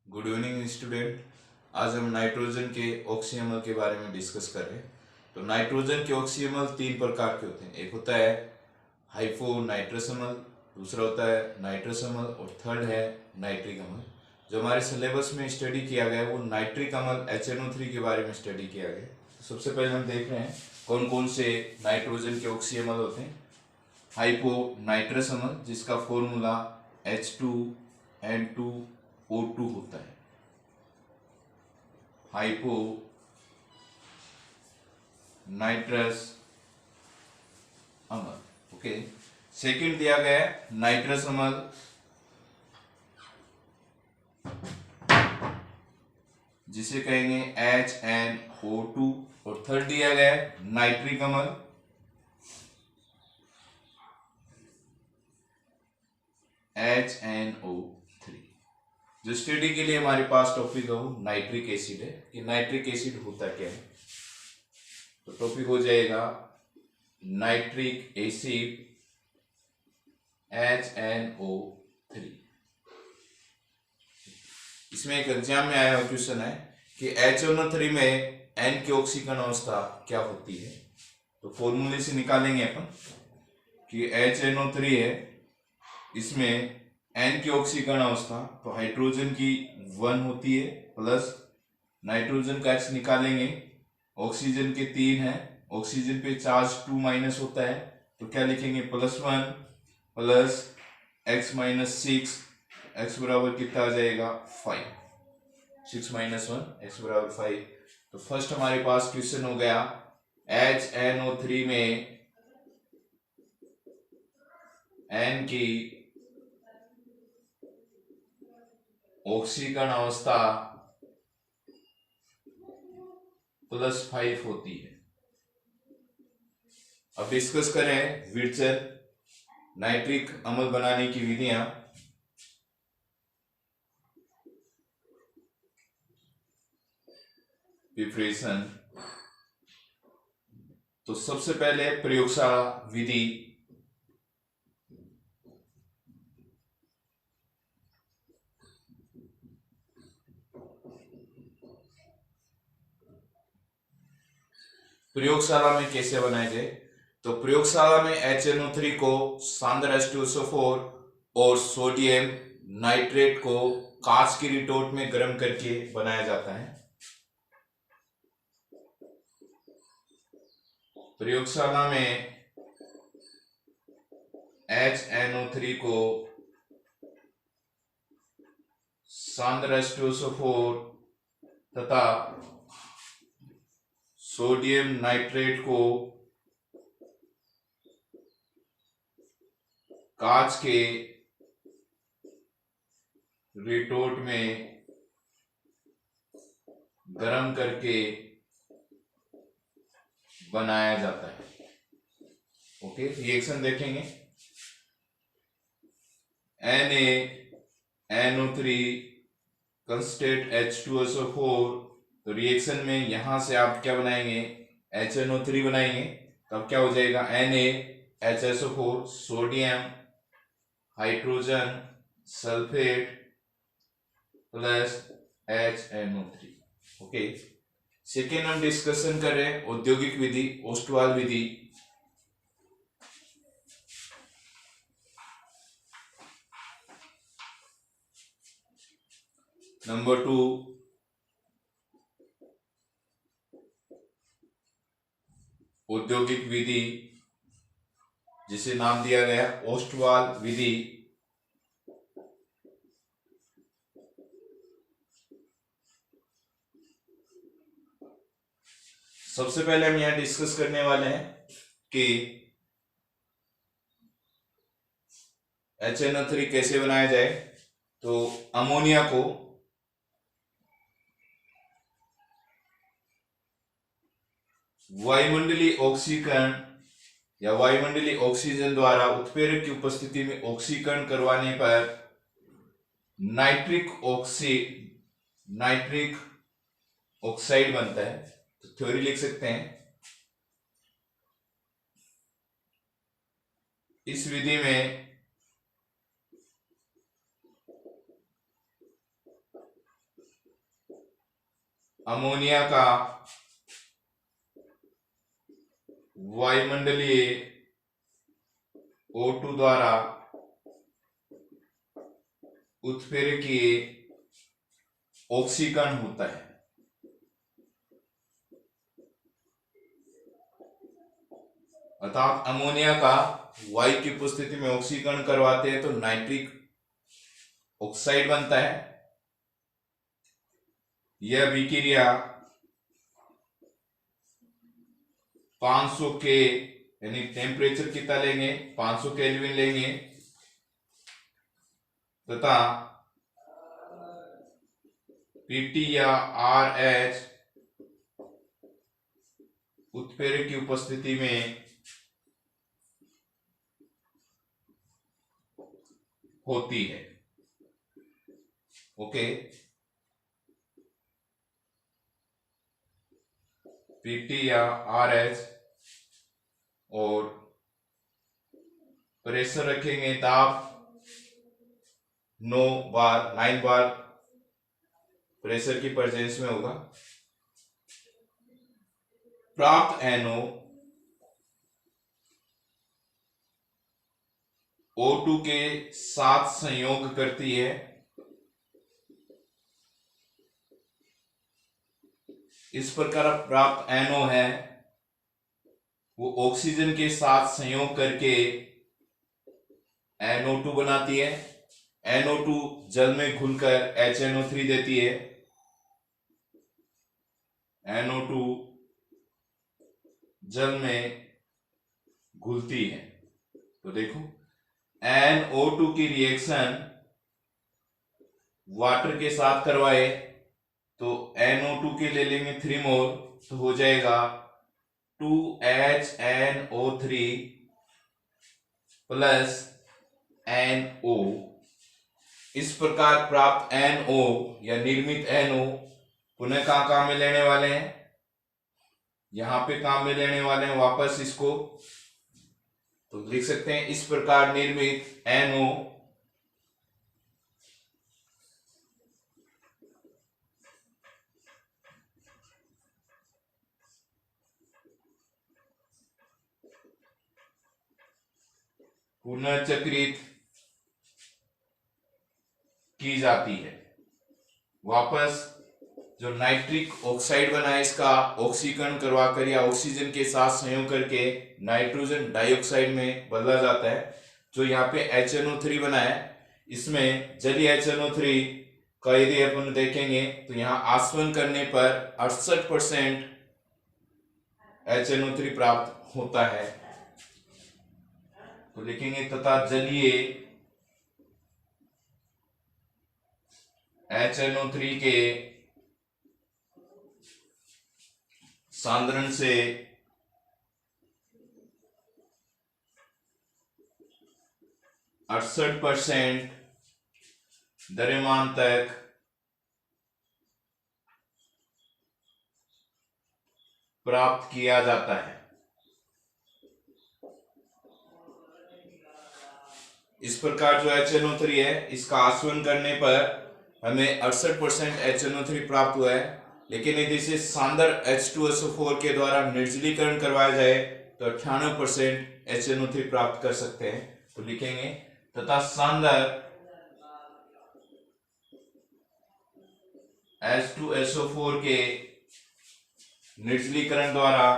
Good evening student. आज हम nitrogen के ऑक्सीजमल के बारे में डिस्कस कर रहे हैं। तो नाइट्रोजन के ऑक्सीजमल तीन प्रकार के होते हैं। एक होता है हाइपो नाइट्रसमल, दूसरा होता है नाइट्रसमल और थर्ड है नाइट्रिक अमल। जो हमारे सिलेबस में स्टडी किया गया है वो नाइट्रिक अमल HNO3 के बारे में स्टडी किया गया है। तो सबसे पहले हम देख रहे हैं कौन कौन से नाइट्रोजन के ऑक्सीजमल होते हैं। हाइपो नाइट्रस अमल, जिसका फॉर्मूला H2N2O2 होता है। हाइपो नाइट्रस अमल, ओके। सेकंड दिया गया है नाइट्रस अमल, जिसे कहेंगे HNO2। और थर्ड दिया गया है नाइट्रिक अमल, HNO3। जो स्टडी के लिए हमारे पास टॉपिक है वो नाइट्रिक एसिड है कि नाइट्रिक एसिड होता क्या है। तो टॉपिक हो जाएगा नाइट्रिक एसिड HNO3। इसमें एक एग्जाम में आया हुआ क्वेश्चन है कि HNO3 में N की ऑक्सीकरण अवस्था क्या होती है। तो फॉर्मूले से निकालेंगे अपन कि HNO3 है, इसमें N की ऑक्सीकरण अवस्था तो हाइड्रोजन की 1 होती है, प्लस नाइट्रोजन का X निकालेंगे, ऑक्सीजन के 3 है, ऑक्सीजन पे चार्ज 2 माइनस होता है तो क्या लिखेंगे +1 प्लस X माइनस 6, X बराबर कितना आ जाएगा 5, 6 माइनस 1 X बराबर 5। तो फर्स्ट हमारे पास क्वेश्चन हो गया HNO3 में N की ऑक्सीकरण अवस्था +5 होती है। अब डिस्कस करें विर्चर नाइट्रिक अम्ल बनाने की विधियां। प्रिपरेशन, तो सबसे पहले प्रयोगशाला विधि। प्रयोगशाला में कैसे बनाए जाए, तो प्रयोगशाला में HNO3 को सांद्र H2SO4 और सोडियम नाइट्रेट को कांच की रिटोट में गर्म करके बनाया जाता है। प्रयोगशाला में HNO3 को सांद्र H2SO4 तथा सोडियम नाइट्रेट को कांच के रिटोट में गर्म करके बनाया जाता है। ओके, रिएक्शन देखेंगे। NaNO3 constant H2SO4। तो रिएक्शन में यहां से आप क्या बनाएंगे HNO3 बनाएंगे, तब क्या हो जाएगा NaHSO4 sodium hydrogen sulphate plus HNO3। Okay, second हम डिस्कशन करें औद्योगिक विधि ओस्टवाल विधि। नंबर 2 औद्योगिक विधि, जिसे नाम दिया गया ओस्टवाल विधि। सबसे पहले हम यहां डिस्कस करने वाले हैं कि HNO3 कैसे बनाया जाए। तो अमोनिया को वायुमंडलीय ऑक्सीकरण या वायुमंडलीय ऑक्सीजन द्वारा उत्प्रेरक की उपस्थिति में ऑक्सीकरण करवाने पर नाइट्रिक ऑक्साइड बनता है। तो थ्योरी लिख सकते हैं, इस विधि में अमोनिया का वायुमंडलीय O2 द्वारा उत्प्रेरकीय ऑक्सीकरण होता है। अर्थात अमोनिया का वायु की उपस्थिति में ऑक्सीकरण करवाते हैं तो नाइट्रिक ऑक्साइड बनता है। यह विक्रिया 500 के यानी टेम्परेचर कितना लेंगे, 500 केल्विन लेंगे तथा Pt या RH उत्प्रेरक की उपस्थिति में होती है। ओके, Pt या RH और प्रेशर रखेंगे, ताप 9 बार प्रेशर की प्रेजेंस में होगा। प्राप्त NO O2 के साथ संयोग करती है। इस प्रकार प्राप्त NO है वो ऑक्सीजन के साथ संयोग करके NO2 बनाती है। NO2 जल में घुलकर HNO3 देती है। NO2 जल में घुलती है। तो देखो NO2 की रिएक्शन वाटर के साथ करवाए तो NO2 के ले लेंगे 3 मोल, तो हो जाएगा 2HNO3 प्लस NO। इस प्रकार प्राप्त NO या निर्मित NO पुनः कहां काम में लेने वाले हैं, यहां पे काम में लेने वाले हैं वापस इसको, तो लिख सकते हैं इस प्रकार निर्मित NO पुनर्चक्रित की जाती है। वापस जो नाइट्रिक ऑक्साइड बना है इसका ऑक्सीकरण करवाकर या ऑक्सीजन के साथ संयोग करके नाइट्रोजन डाइऑक्साइड में बदला जाता है। जो यहाँ पे HNO3 बना है इसमें जलीय HNO3 का यदि अपन देखेंगे तो यहाँ आसवन करने पर 68% HNO3 प्राप्त होता है। तो लिखेंगे तथा जलीय HNO3 के सांद्रण से 68% द्रव्यमान तक प्राप्त किया जाता है। इस प्रकार जो HNO3 है इसका आसवन करने पर हमें 68% HNO3 प्राप्त हुआ है। लेकिन यदि इसे सांद्र H2SO4 के द्वारा निर्जलीकरण करवाया जाए तो 98% HNO3 प्राप्त कर सकते हैं। तो लिखेंगे तथा सांद्र H2SO4 के निर्जलीकरण द्वारा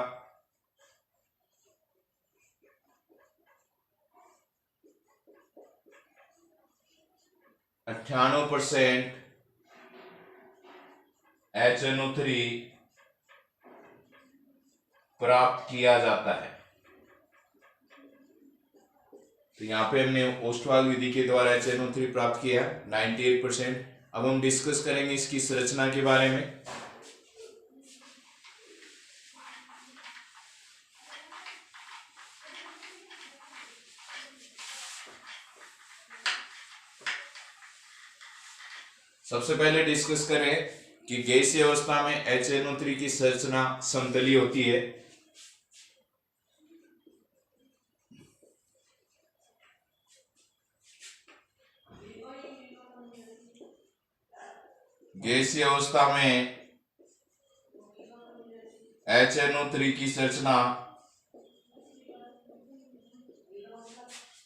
98% HNO3 प्राप्त किया जाता है। तो यहाँ पे हमने ओस्टवाल विधि के द्वारा HNO3 प्राप्त किया 98%। अब हम डिस्कस करेंगे इसकी संरचना के बारे में। सबसे पहले डिस्कस करें कि गैसीय अवस्था में HNO3 की संरचना समतलीय होती है। गैसीय अवस्था में HNO3 की संरचना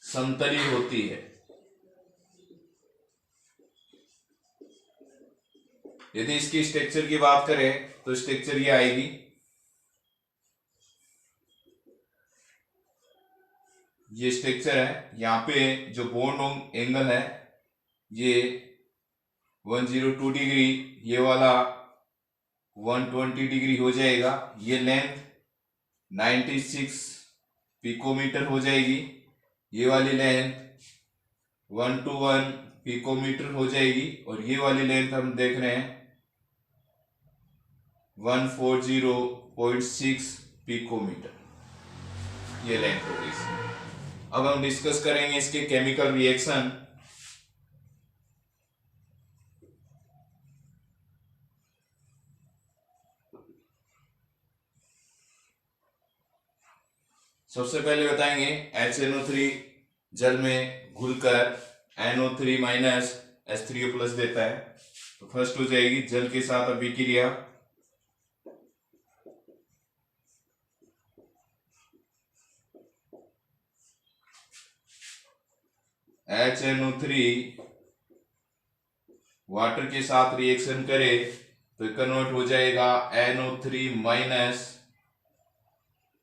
समतली होती है। यदि इसकी स्ट्रक्चर की बात करें तो स्ट्रक्चर ये आएगी, ये स्ट्रक्चर है। यहाँ पे जो बॉन्ड एंगल है ये 102 डिग्री, ये वाला 120 डिग्री हो जाएगा। ये लेंथ 96 पिकोमीटर हो जाएगी। ये वाली लेंथ 121 पिकोमीटर हो जाएगी। और ये वाली लेंथ हम देख रहे हैं 140.6 पिकोमीटर, ये लेंथ होगी इसकी। अब हम डिस्कस करेंगे इसके केमिकल रिएक्शन। सबसे पहले बताएंगे HNO3 जल में घुलकर NO3 माइनस H3O प्लस देता है। तो फर्स्ट हो जाएगी जल के साथ अभिक्रिया। HNO3 वाटर के साथ रिएक्शन करे तो कन्वर्ट हो जाएगा NO3 minus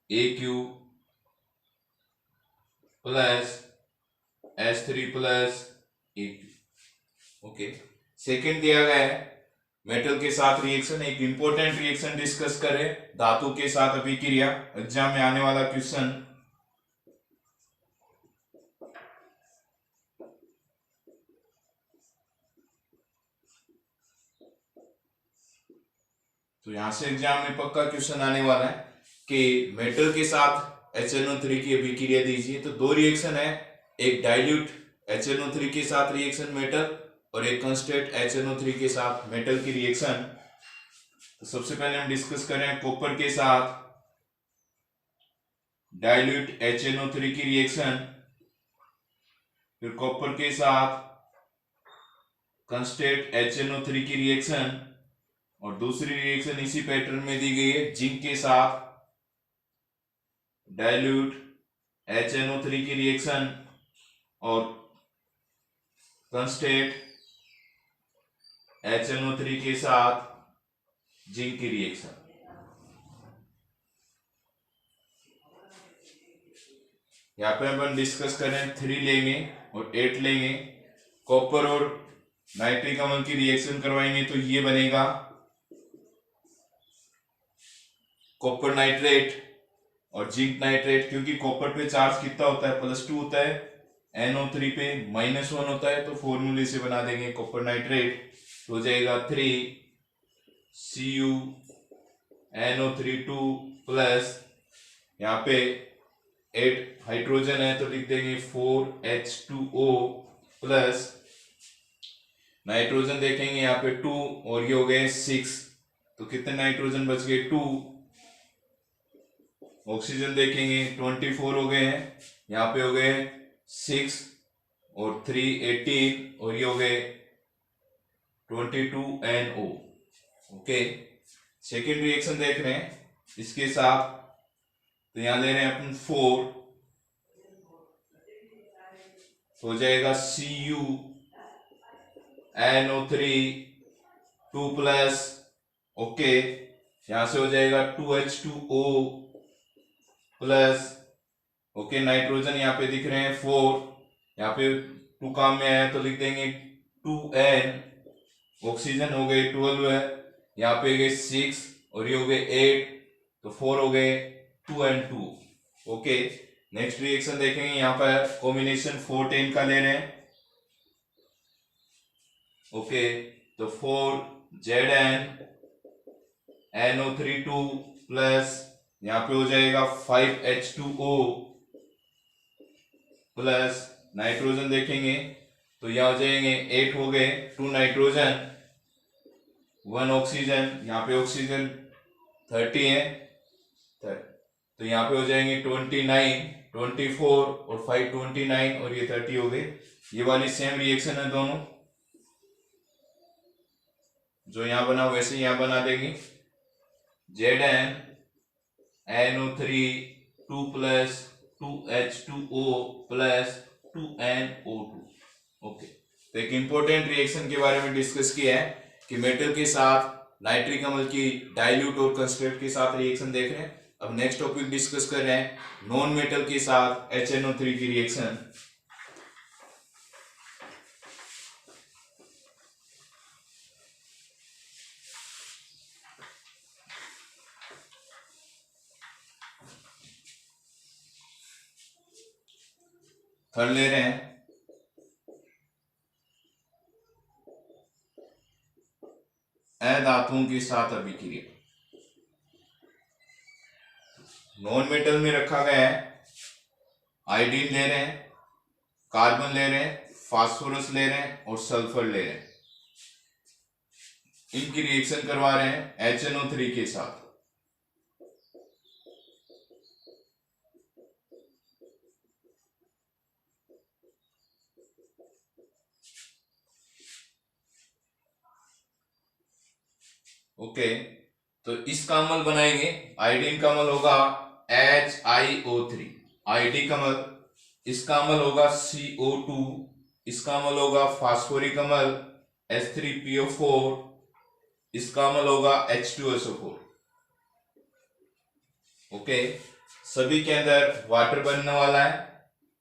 AQ plus H3 plus AQ। Okay, second दिया गया है मेटल के साथ रिएक्शन। एक इंपॉर्टेंट रिएक्शन डिस्कस करें, धातु के साथ अभिक्रिया, एग्जाम में आने वाला क्वेश्चन। तो यहां से एग्जाम में पक्का क्वेश्चन आने वाला है कि मेटल के साथ HNO3 की अभिक्रिया दीजिए। तो दो रिएक्शन है, एक डाइल्यूट HNO3 के साथ रिएक्शन मेटल और एक कांस्टेंट HNO3 के साथ मेटल की रिएक्शन। तो सबसे पहले हम डिस्कस करें कॉपर के साथ डाइल्यूट HNO3 की रिएक्शन, फिर कॉपर के साथ कांस्टेंट HNO3 की रिएक्शन, और दूसरी रिएक्शन इसी पैटर्न में दी गई है जिंक के साथ डाइल्यूट HNO3 की रिएक्शन और कांस्टेंट HNO3 के साथ जिंक की रिएक्शन। यहाँ पे अपन डिस्कस करें 3 लेंगे और 8 लेंगे। कॉपर और नाइट्रिक अम्ल की रिएक्शन करवाएंगे तो ये बनेगा कॉपर नाइट्रेट और जिंक नाइट्रेट। क्योंकि कॉपर पे चार्ज कितना होता है, +2 होता है, NO3 पे -1 होता है, तो फॉर्मूले से बना देंगे कॉपर नाइट्रेट। तो हो जाएगा 3CuNO32 प्लस, यहाँ पे 8 हाइड्रोजन है तो लिख देंगे 4H2O प्लस, नाइट्रोजन देखेंगे यहाँ पे 2 और ये हो गए 6, तो कितने नाइट्रोजन बच गए 2। ऑक्सीजन देखेंगे 24 हो गए हैं, यहाँ पे हो गए 6 और 3 18 और ये हो गए 22NO। ओके, सेकेंड रिएक्शन देख रहे हैं इसके साथ, तो यहां ले रहे हैं अपन 4, तो हो जाएगा CuNO3 2 प्लस। ओके, यहां से हो जाएगा 2H2O प्लस। ओके, नाइट्रोजन यहाँ पे दिख रहे हैं 4, यहाँ पे 2 काम में आया तो लिख देंगे 2N। ऑक्सीजन हो गए 12 है, यहाँ पे गए 6 और ये हो गए 8, तो 4 हो गए 2N2। ओके, नेक्स्ट रिएक्शन देखेंगे, यहाँ पर कॉम्बिनेशन 410 का ले रहे हैं। ओके, तो 4ZnNO32 प्लस, यहाँ पे हो जाएगा 5H2O प्लस, नाइट्रोजन देखेंगे तो यहाँ हो जाएंगे 8 हो गए, 2 नाइट्रोजन 1 ऑक्सीजन, यहाँ पे ऑक्सीजन 30 है, तो यहाँ पे हो जाएंगे 29, 24 और 5 29 और ये 30 हो गए। ये वाली सेम रिएक्शन है दोनों, जो यहाँ बना वैसे यहाँ बना देंगे। Zn NO3 2 plus 2H2O plus 2NO2। Okay, तो एक इंपॉर्टेंट रिएक्शन के बारे में डिस्कस किया है कि मेटल के साथ नाइट्रिक अम्ल की डाइल्यूट और कंसंट्रेट के साथ रिएक्शन देख रहे हैं। अब नेक्स्ट टॉपिक डिस्कस कर रहे हैं नॉन मेटल के साथ HNO3 की रिएक्शन। थर्ड ले रहे हैं अधातुओं के साथ अभिक्रिया। नॉन मेटल में रखा गया है आयोडीन ले रहे हैं, कार्बन ले रहे हैं, फास्फोरस ले रहे हैं और सल्फर ले रहे हैं। इनकी रिएक्शन करवा रहे हैं HNO3 के साथ। ओके, तो इसका अम्ल बनाएंगे। आयोडीन का अम्ल होगा HiO3, आयोडिक अम्ल। इसका अम्ल होगा CO2, इसका अम्ल होगा फास्फोरिक अम्ल H3PO4, इसका अम्ल होगा H2SO4। ओके, सभी के अंदर वाटर बनने वाला है,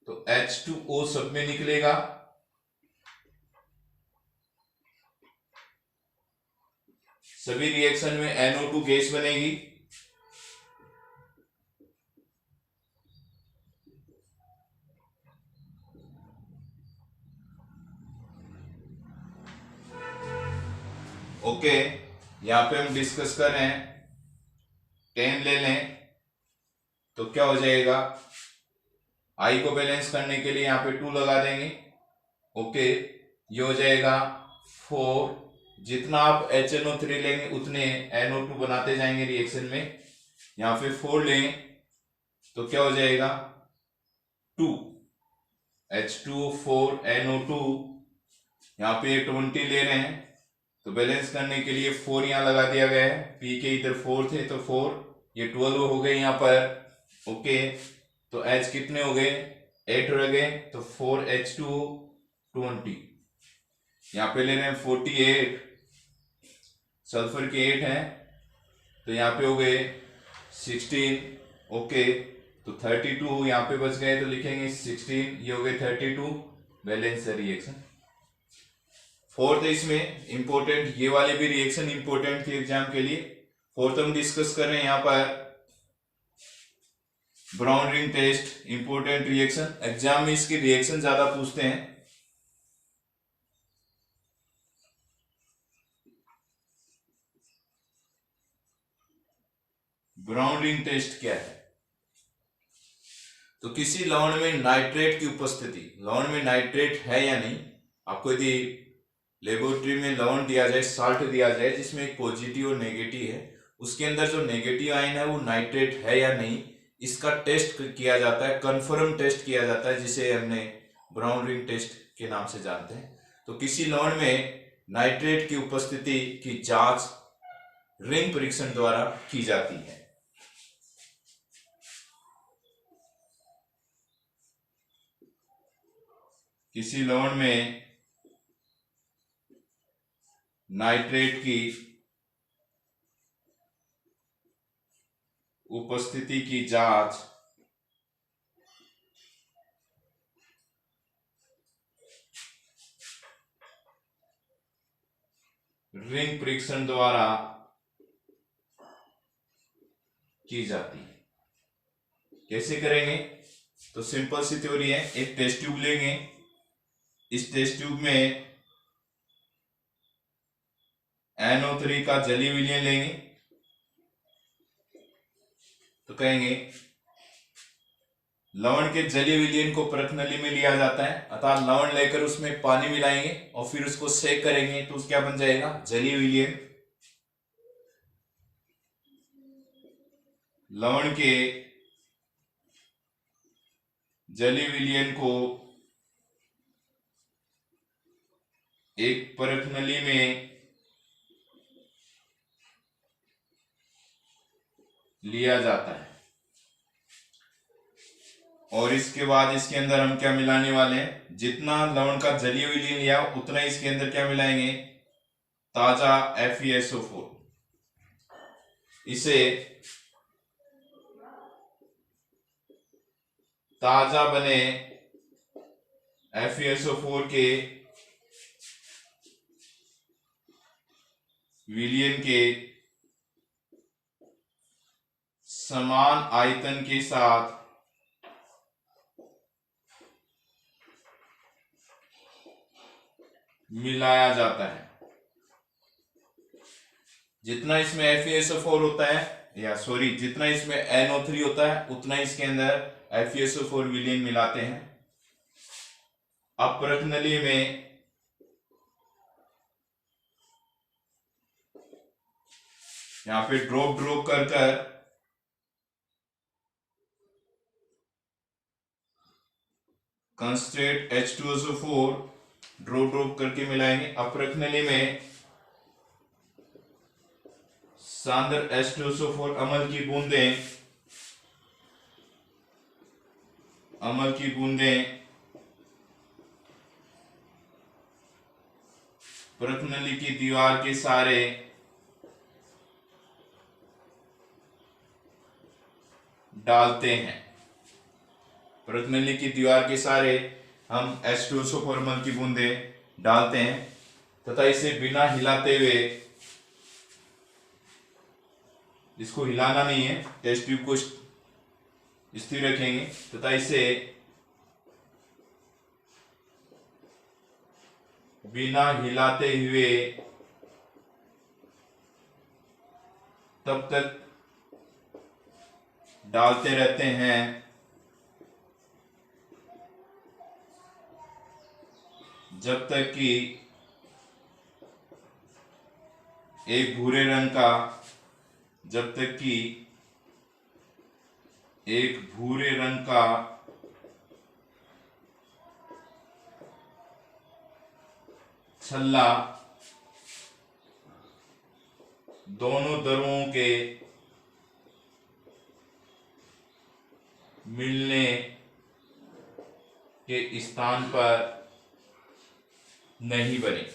तो H2O सब में निकलेगा। सभी रिएक्शन में NO2 गैस बनेगी। ओके, यहां पे हम डिस्कस कर रहे हैं 10 ले लें तो क्या हो जाएगा, आई को बैलेंस करने के लिए यहां पे 2 लगा देंगे। ओके, ये हो जाएगा 4। जितना आप HNO3 लेंगे उतने NO2 बनाते जाएंगे रिएक्शन में। यहां पे 4 लें तो क्या हो जाएगा 2, H2O4 NO2। यहां पे 20 ले रहे हैं तो बैलेंस करने के लिए 4 यहां लगा दिया गया है। P के इधर 4 थे तो 4, ये 12 हो गए यहां पर। ओके, तो H कितने हो गए 8 रह गए, तो 4H2O 20। यहां पे ले रहे हैं 48, सल्फर के 8 हैं तो यहाँ पे हो गए 16। ओके, तो 32 यहाँ पे बच गए तो लिखेंगे 16, ये हो गए 32। बैलेंस है रिएक्शन। फोर्थ इसमें इंपॉर्टेंट, ये वाले भी रिएक्शन इंपॉर्टेंट थी एग्जाम के लिए। फोर्थ हम डिस्कस कर रहे हैं यहाँ पर brown ring test, important reaction. Exam में इसकी रिएक्शन ज्यादा पूछते हैं। ब्राउन रिंग टेस्ट क्या है, तो किसी लवण में नाइट्रेट की उपस्थिति, लवण में नाइट्रेट है या नहीं। आपको यदि लेबोरेटरी में लवण दिया जाए, साल्ट दिया जाए जिसमें एक पॉजिटिव और नेगेटिव है, उसके अंदर जो नेगेटिव आयन है वो नाइट्रेट है या नहीं, इसका टेस्ट किया जाता है, कंफर्म टेस्ट किया जाता है, जिसे हमने ब्राउन रिंग टेस्ट के नाम से जानते हैं। तो किसी लवण में नाइट्रेट की उपस्थिति की जांच रिंग परीक्षण द्वारा की जाती है। किसी लवण में नाइट्रेट की उपस्थिति की जांच रिंग परीक्षण द्वारा की जाती है। कैसे करेंगे, तो सिंपल सी थ्योरी है। एक टेस्ट ट्यूब लेंगे, इस टेस्ट ट्यूब में NO3 का जलीय विलयन लेंगे, तो कहेंगे लवण के जलीय विलयन को परख नली में लिया जाता है, अर्थात लवण लेकर उसमें पानी मिलाएंगे और फिर उसको सेक करेंगे तो क्या बन जाएगा, जलीय विलयन। लवण के जलीय विलयन को एक परख नली में लिया जाता है। और इसके बाद इसके अंदर हम क्या मिलाने वाले हैं, जितना लवण का जलीय विलयन लिया उतना ही इसके अंदर क्या मिलाएंगे, ताजा FeSO4। इसे ताजा बने FeSO4 के विलयन के समान आयतन के साथ मिलाया जाता है। जितना इसमें FeSO4 होता है, या सॉरी जितना इसमें NO3 होता है उतना इसके अंदर FeSO4 विलयन मिलाते हैं। अपरक नली में यहां पे ड्रॉप कर कर कंसंट्रेट H2SO4 ड्रॉप करके मिलाएंगे। अपरक नली में सांद्र H2SO4 अम्ल की बूंदें परत नली की दीवार के सारे डालते हैं। परत नली की दीवार के सारे हम H2SO4 अम्ल की बूंदें डालते हैं तथा इसे बिना हिलाते हुए, इसको हिलाना नहीं है, टेस्ट ट्यूब को स्थिर रखेंगे तथा इसे बिना हिलाते हुए तब तक डालते रहते हैं जब तक कि एक भूरे रंग का छल्ला दोनों द्रवों के मिलने के स्थान पर नहीं बने,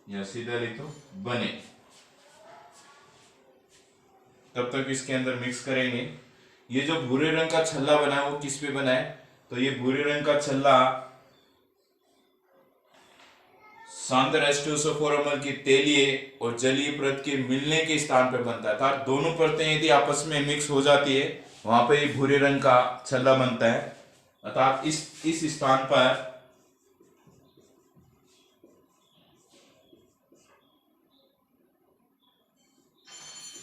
या सीधा लिखो बने, तब तक इसके अंदर मिक्स करेंगे। ये जो भूरे रंग का छल्ला बना है वो किस पे बना है, तो ये भूरे रंग का छल्ला सांद्र H2SO4 अम्ल की तेलीय और जलीय परत के मिलने के स्थान पर बनता है। अर्थात दोनों परतें यदि आपस में मिक्स हो जाती है वहां पर ये भूरे रंग का छल्ला बनता है। अर्थात इस स्थान पर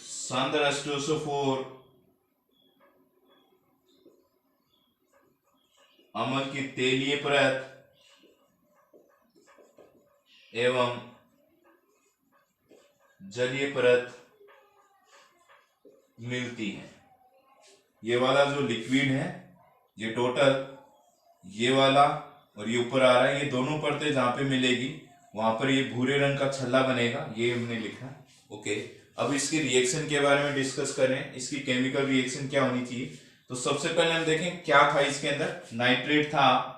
सांद्र H2SO4 अम्ल की तेलीय परत एवं जलीय परत मिलती है। ये वाला जो लिक्विड है, ये टोटल ये वाला और ये ऊपर आ रहा है, ये दोनों परतें जहां पे मिलेगी वहां पर ये भूरे रंग का छल्ला बनेगा, ये हमने लिखा। ओके, अब इसकी रिएक्शन के बारे में डिस्कस करें, इसकी केमिकल रिएक्शन क्या होनी चाहिए। तो सबसे पहले हम देखें क्या था इसके अंदर, नाइट्रेट था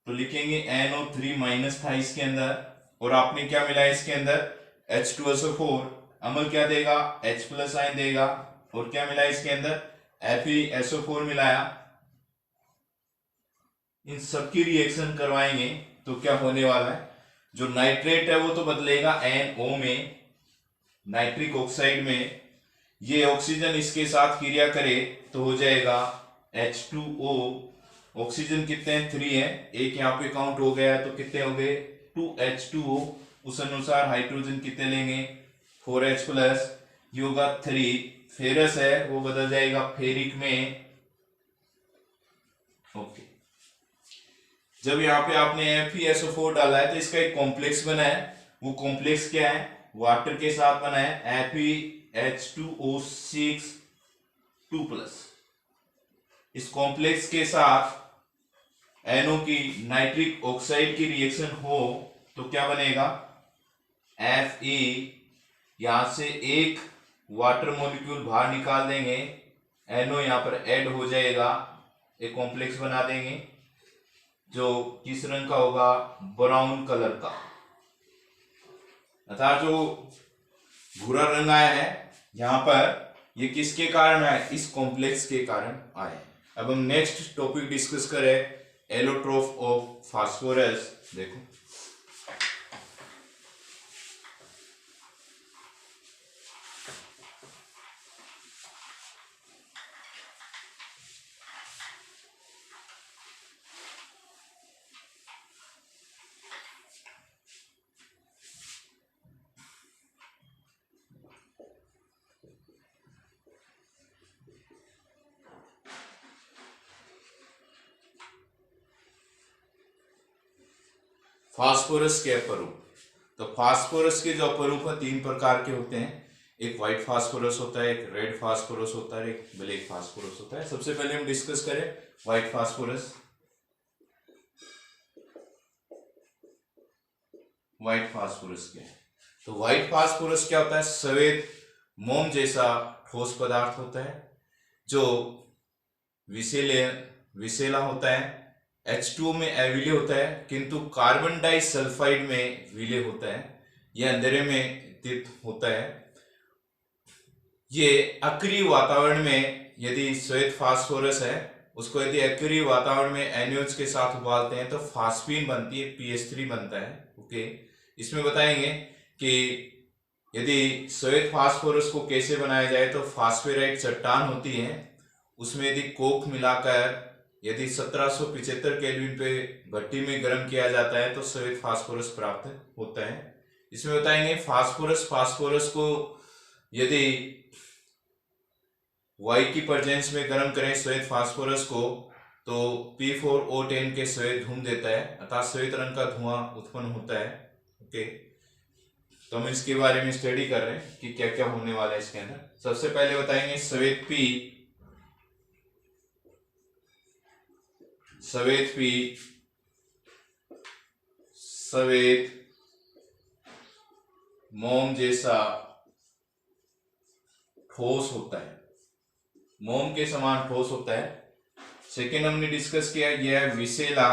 तो लिखेंगे NO3 माइनस था इसके अंदर, और आपने क्या मिलाया इसके अंदर H2SO4 अम्ल क्या देगा, H प्लस आयन देगा, और क्या मिलाया इसके अंदर FeSO4 मिलाया। इन सबकी रिएक्शन करवाएंगे तो क्या होने वाला है, जो नाइट्रेट है वो तो बदलेगा NO में, नाइट्रिक ऑक्साइड में। ये ऑक्सीजन इसके साथ क्रिया करे तो हो जाएगा H2O। ऑक्सीजन कितने हैं, 3 है, एक यहाँ पे काउंट हो गया तो कितने हो गए 2H2O। उस अनुसार हाइड्रोजन कितने लेंगे 4H प्लस, ये होगा 3। फेरस है वो बदल जाएगा फेरिक में। ओके, जब यहाँ पे आपने FeSO4 डाला है तो इसका एक कॉम्प्लेक्स बना है, वो कॉम्प्लेक्स क्या है, वाटर के साथ बना है FeH2O6 2+। इस कॉम्प्लेक्स के साथ NO की नाइट्रिक ऑक्साइड की रिएक्शन हो तो क्या बनेगा Fe, यहां से एक वाटर मॉलिक्यूल बाहर निकाल देंगे, NO यहाँ पर ऐड हो जाएगा, एक कॉम्प्लेक्स बना देंगे जो किस रंग का होगा, ब्राउन कलर का। अर्थात जो भूरा रंग आया है यहाँ पर, ये किसके कारण आया, इस कॉम्प्लेक्स के कारण आए। अब हम नेक्स्ट टॉपिक डिस्कस करें, एलोट्रोफ ऑफ फास्फोरस। देखो फास्फोरस के अपरूप। तो फास्फोरस के जो अपरूप है 3 प्रकार के होते हैं, एक व्हाइट फास्फोरस होता है, एक रेड फास्फोरस होता है, एक ब्लैक फास्फोरस होता है। सबसे पहले हम डिस्कस करें व्हाइट फास्फोरस। व्हाइट फास्फोरस क्या है? तो व्हाइट फास्फोरस क्या होता है, सफेद मोम जैसा ठोस पदार्थ होता है जो विषैला होता है। H2O में अविलेय होता है, किंतु कार्बन डाइसल्फाइड में विलेय होता है। यह अंधेरे में स्थित होता है। ये अक्रिय वातावरण में, यदि श्वेत फास्फोरस है उसको यदि अक्रिय वातावरण में NaOH के साथ उबालते हैं तो फास्फीन बनती है, PH3 बनता है। ओके, इसमें बताएंगे कि यदि श्वेत फास्फोरस को कैसे बनाया जाए, तो फास्फेराइट चट्टान होती है, उसमें यदि कोक मिलाकर यदि 1775 केल्विन पे भट्टी में गर्म किया जाता है तो श्वेत फास्फोरस प्राप्त होता है। इसमें बताएंगे फास्फोरस को यदि वाई की प्रेजेंस में गर्म करें श्वेत फास्फोरस को, तो P4O10 के श्वेत धूम देता है, अर्थात श्वेत रंग का धुआं उत्पन्न होता है। ओके, तो हम इसके बारे में स्टडी कर रहे हैं कि क्या क्या होने वाला है इसके अंदर। सबसे पहले बताएंगे सफेद मोम जैसा ठोस होता है, मोम के समान ठोस होता है। सेकेंड हमने डिस्कस किया, यह विषैला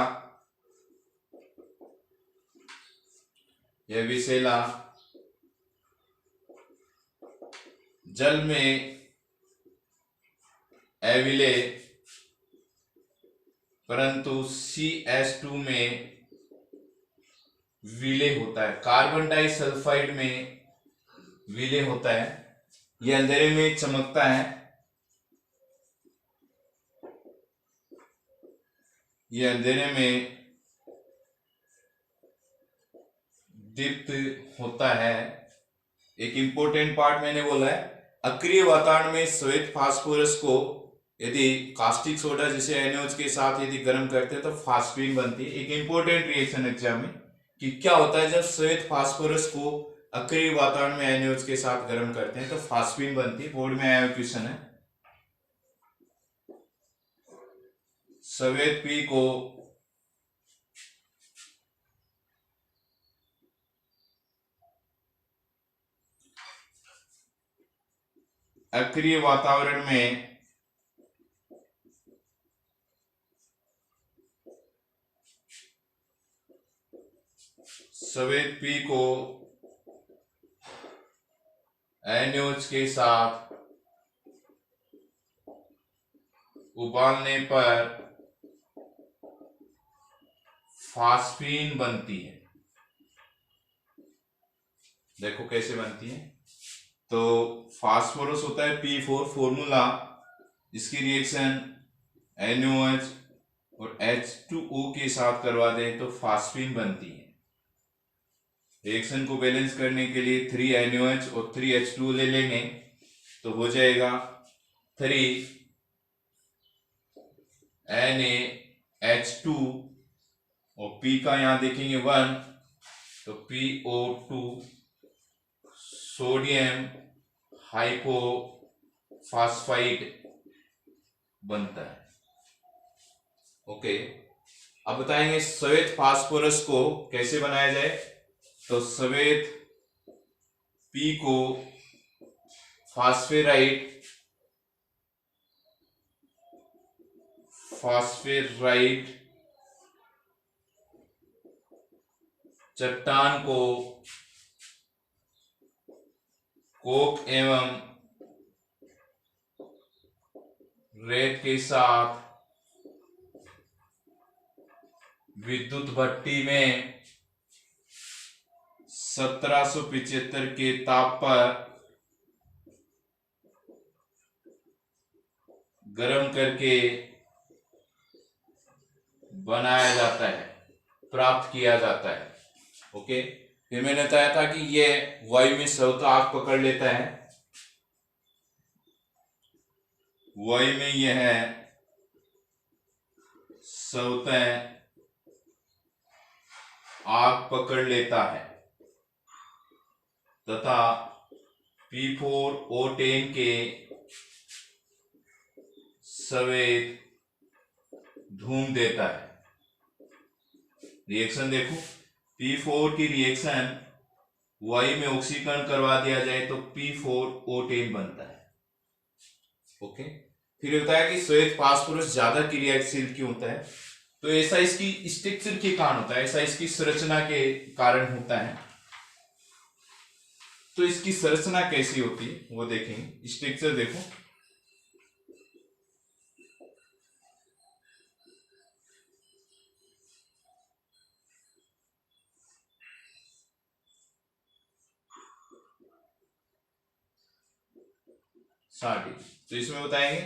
जल में अविलेय परंतु CH2 में विलेय होता है, कार्बन डाइसल्फाइड में विलेय होता है। यह अंधेरे में चमकता है, यह अंधेरे में दीप्त होता है। एक इंपॉर्टेंट पार्ट मैंने बोला है, अक्रिय वातावरण में श्वेत फास्फोरस को यदि कास्टिक सोडा जैसे NaOH के साथ यदि गर्म करते हैं तो फास्फीन बनती है। एक इंपॉर्टेंट रिएक्शन एग्जाम में कि क्या होता है जब श्वेत फास्फोरस को अक्रिय वातावरण में NaOH के साथ गर्म करते हैं तो फास्फीन बनती है। बोर्ड में आया क्वेश्चन है, सफेद P को अक्रिय वातावरण में सफेद P को NaOH के साथ उबालने पर फास्फीन बनती है। देखो कैसे बनती है। तो फास्फोरस होता है P4, फॉर्मूला, इसकी रिएक्शन NaOH और H2O के साथ करवा दें तो फास्फीन बनती है। रिएक्शन को बैलेंस करने के लिए 3 NaOH और 3 H2O ले लेंगे तो हो जाएगा 3 NaH2 और P का यहां देखेंगे 1 तो PO2, सोडियम हाइपोफॉस्फाइड बनता है। ओके, अब बताएंगे श्वेत फास्फोरस को कैसे बनाया जाए। तो श्वेत P को फास्फेराइट चट्टान को कोक एवं रेत के साथ विद्युत भट्टी में 1775 के ताप पर गर्म करके बनाया जाता है, प्राप्त किया जाता है। ओके, फिर मैंने बताया था कि ये वायु में स्वतः आग पकड़ लेता है। वायु में यह स्वतः आग पकड़ लेता है तथा P4O10 के सवेद धूम देता है। रिएक्शन देखो, P4 की रिएक्शन वायु में ऑक्सीकरण करवा दिया जाए तो P4O10 बनता है। ओके, फिर होता है कि श्वेत फास्फोरस ज्यादा क्रियाशील क्यों होता है? तो ऐसा इसकी स्ट्रक्चर के कारण होता है, ऐसा इसकी संरचना के कारण होता है। तो इसकी संरचना कैसी होती है वो देखेंगे। स्ट्रक्चर देखो, तो इसमें बताएंगे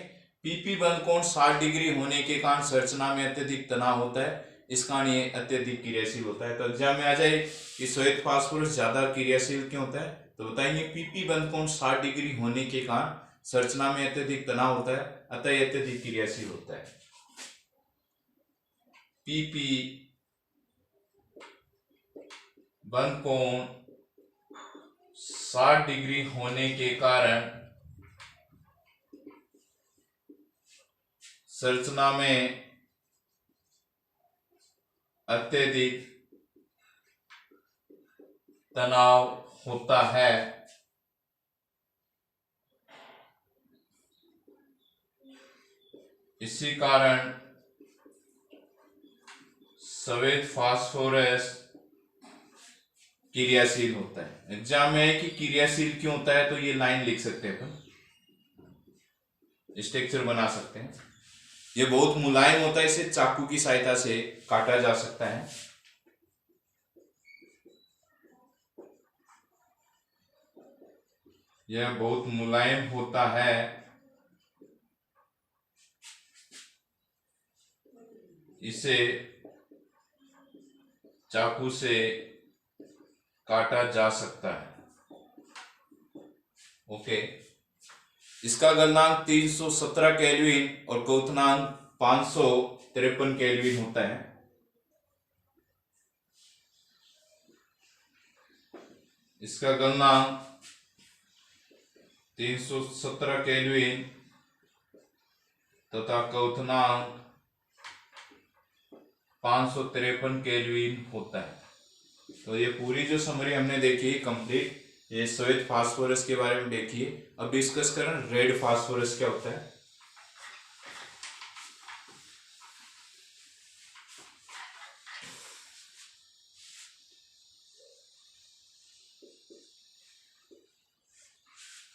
पीपी बंद कोण 60 डिग्री होने के कारण संरचना में अत्यधिक तनाव होता है, इस कारण ये अत्यधिक क्रियाशील होता है। तो एग्जाम में आ जाए कि श्वेत फास्फोरस ज्यादा क्रियाशील क्यों होता है, तो बताएंगे पीपी बंद कोण 60 डिग्री होने के कारण संरचना में अत्यधिक तनाव होता है, अतः यह अत्यधिक क्रियाशील होता है। पीपी बंद कोण 60 डिग्री होने के कारण संरचना में अत्यधिक तनाव होता है। इसी कारण श्वेत फास्फोरस क्रियाशील होता है। एग्जाम में है कि क्रियाशील क्यों होता है, तो ये लाइन लिख सकते हैं, अपन स्ट्रक्चर बना सकते हैं। ये बहुत मुलायम होता है, इसे चाकू की सहायता से काटा जा सकता है। यह बहुत मुलायम होता है, इसे चाकू से काटा जा सकता है। ओके, इसका गलनांक 317 केल्विन और क्वथनांक 553 केल्विन होता है। इसका गलनांक 317 केल्विन तथा क्वथनांक 553 केल्विन होता है। तो ये पूरी जो समरी हमने देखी कंप्लीट, ये श्वेत फास्फोरस के बारे में देखिए। अब डिस्कस करें रेड फास्फोरस क्या होता है।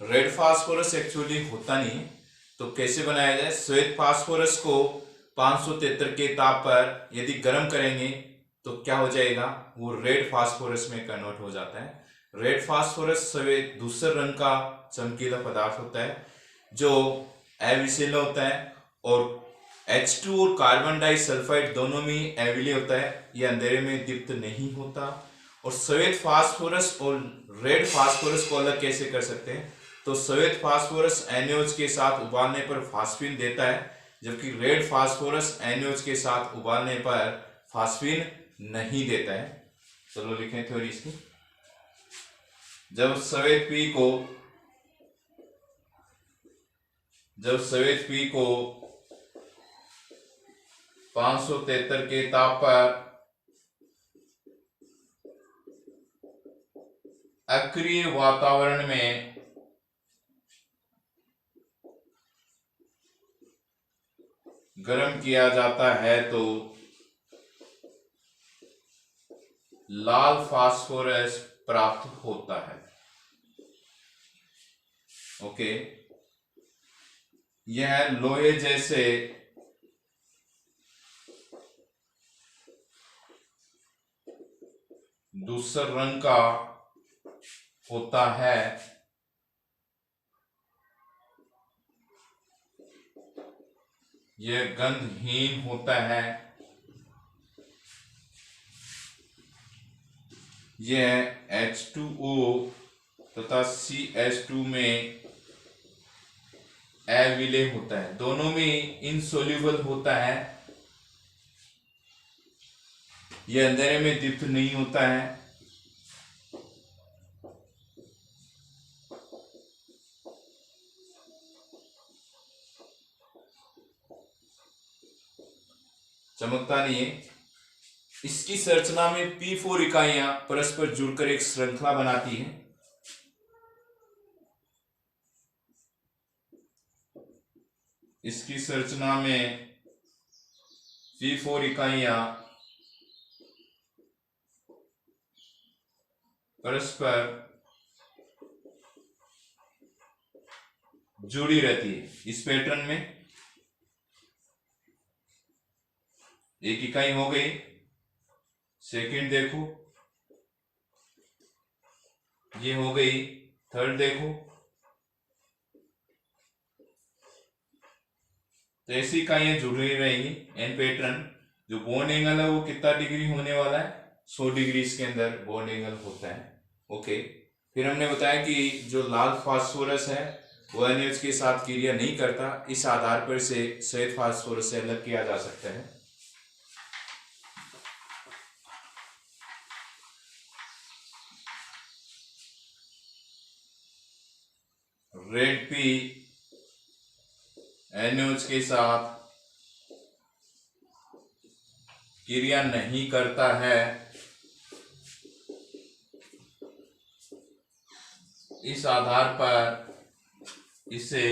रेड फास्फोरस एक्चुअली होता नहीं है, तो कैसे बनाया जाए? श्वेत फास्फोरस को 573 के ताप पर यदि गर्म करेंगे तो क्या हो जाएगा, वो रेड फास्फोरस में कन्वर्ट हो जाता है। रेड फास्फोरस सफेद धूसर रंग का चमकीला पदार्थ होता है जो अविषैला होता है और H2 और कार्बन डाइसल्फाइड दोनों में अविलेय होता है। यह अंधेरे में दीप्त नहीं होता। और श्वेत फास्फोरस और रेड फास्फोरस को अलग कैसे कर सकते हैं? तो श्वेत फास्फोरस NaOH के साथ उबालने पर फास्फीन देता है, जबकि रेड फास्फोरस NaOH के साथ उबालने पर फास्फीन नहीं देता है। चलो लिखें थ्योरी इसकी। जब श्वेत पी को 573 के ताप पर अक्रिय वातावरण में गर्म किया जाता है तो लाल फास्फोरस प्राप्त होता है। ओके, यह लोहे जैसे धूसर रंग का होता है। यह गंधहीन होता है। यह H2O तथा CH2 में अविलय होता है, दोनों में इनसोल्यूबल होता है। यह अंधेरे में दीप्त नहीं होता है। चमकता नहीं है। इसकी संरचना में P4 इकाइयां परस्पर जुड़कर एक श्रृंखला बनाती हैं। इसकी संरचना में P4 इकाइयां परस्पर जुड़ी रहती है। इस पैटर्न में एक इकाई हो गई, सेकंड देखो ये हो गई, थर्ड देखो, तो ऐसी इकाइयां जुड़ रही रहेंगी। एन पैटर्न जो बॉन्ड एंगल है वो कितना डिग्री होने वाला है, 100 डिग्री इसके अंदर बॉन्ड एंगल होता है। ओके, फिर हमने बताया कि जो लाल फास्फोरस है वो NaOH के साथ क्रिया नहीं करता, इस आधार पर से श्वेत फास्फोरस से अलग किया जा सकता है। रेड P NaOH के साथ क्रिया नहीं करता है, इस आधार पर इसे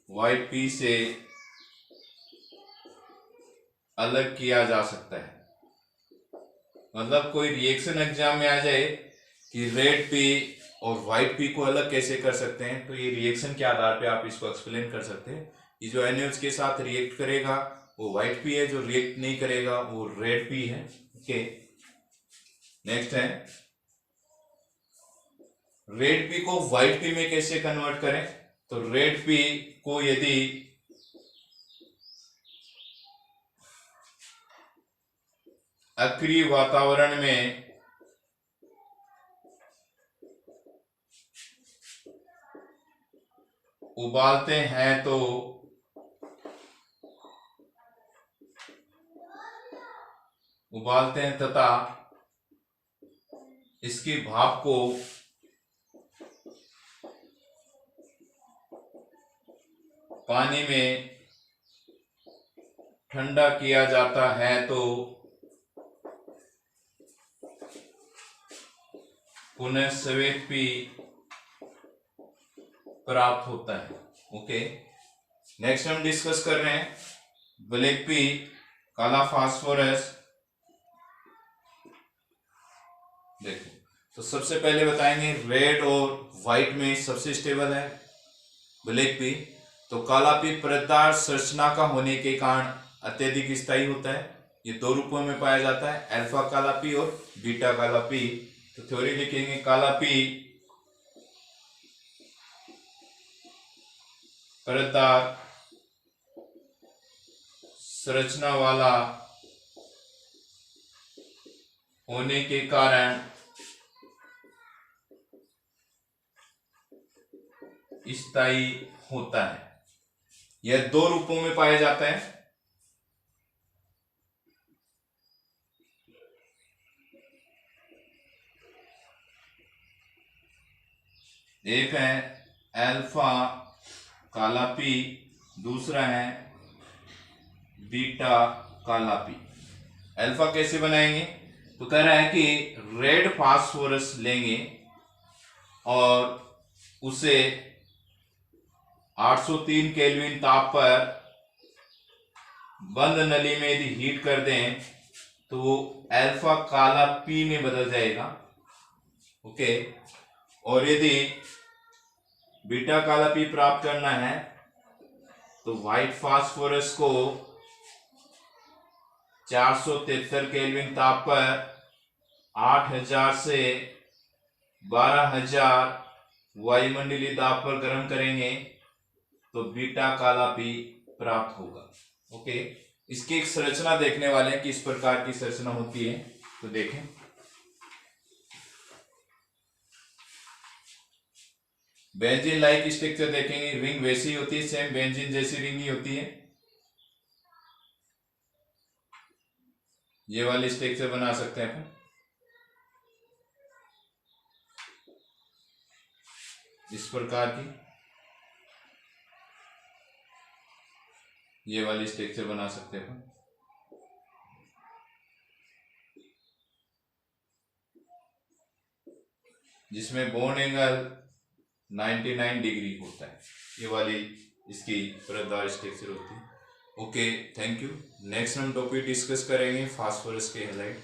व्हाइट P से अलग किया जा सकता है। मतलब कोई रिएक्शन एग्जाम में आ जाए कि रेड P और व्हाइट P को अलग कैसे कर सकते हैं, तो ये रिएक्शन के आधार पे आप इसको एक्सप्लेन कर सकते हैं। ये जो NaOH के साथ रिएक्ट करेगा वो व्हाइट P है, जो रिएक्ट नहीं करेगा वो रेड P है। ओके, नेक्स्ट है रेड P को व्हाइट P में कैसे कन्वर्ट करें। तो रेड P को यदि अक्रिय वातावरण में उबालते हैं तो तथा इसकी भाप को पानी में ठंडा किया जाता है तो पुनः श्वेत P प्राप्त होता है। ओके, नेक्स्ट हम डिस्कस कर रहे हैं ब्लैक P, काला फास्फोरस। देखो, तो सबसे पहले बताएंगे रेड और व्हाइट में सबसे स्टेबल है ब्लैक P। तो काला P परतदार संरचना का होने के कारण अत्यधिक स्थायी होता है। ये दो रूपों में पाया जाता है, अल्फा काला P और बीटा काला P। तो थ्योरी लिखेंगे काला P परतदार संरचना वाला होने के कारण स्थायी होता है। यह दो रूपों में पाया जाता है, एक है अल्फा काला P, दूसरा है बीटा काला P। अल्फा कैसे बनाएंगे, तो कह रहा है कि रेड फास्फोरस लेंगे और उसे 803 केल्विन ताप पर बंद नली में यदि हीट कर दें तो अल्फा काला पी में बदल जाएगा। ओके, और यदि बीटा काला पी प्राप्त करना है तो व्हाइट फास्फोरस को 473 केल्विन ताप पर 8000 से 12000 वायुमंडलीय दाब पर गर्म करेंगे तो बीटा काला पी प्राप्त होगा। ओके, इसकी एक संरचना देखने वाले हैं कि इस प्रकार की संरचना होती है। तो देखें, बेंजीन लाइक स्ट्रक्चर देखेंगे, रिंग वैसी ही होती है, सेम बेंजीन जैसी रिंग ही होती है। ये वाली स्ट्रक्चर बना सकते हैं अपन, इस प्रकार की ये वाली स्ट्रक्चर बना सकते हैं अपन, जिसमें बॉन्ड एंगल 99 डिग्री होता है। ये वाली इसकी परतदार स्ट्रक्चर होती है। Okay, thank you. नेक्स्ट हम टॉपिक डिस्कस करेंगे फास्फोरस के हैलाइड।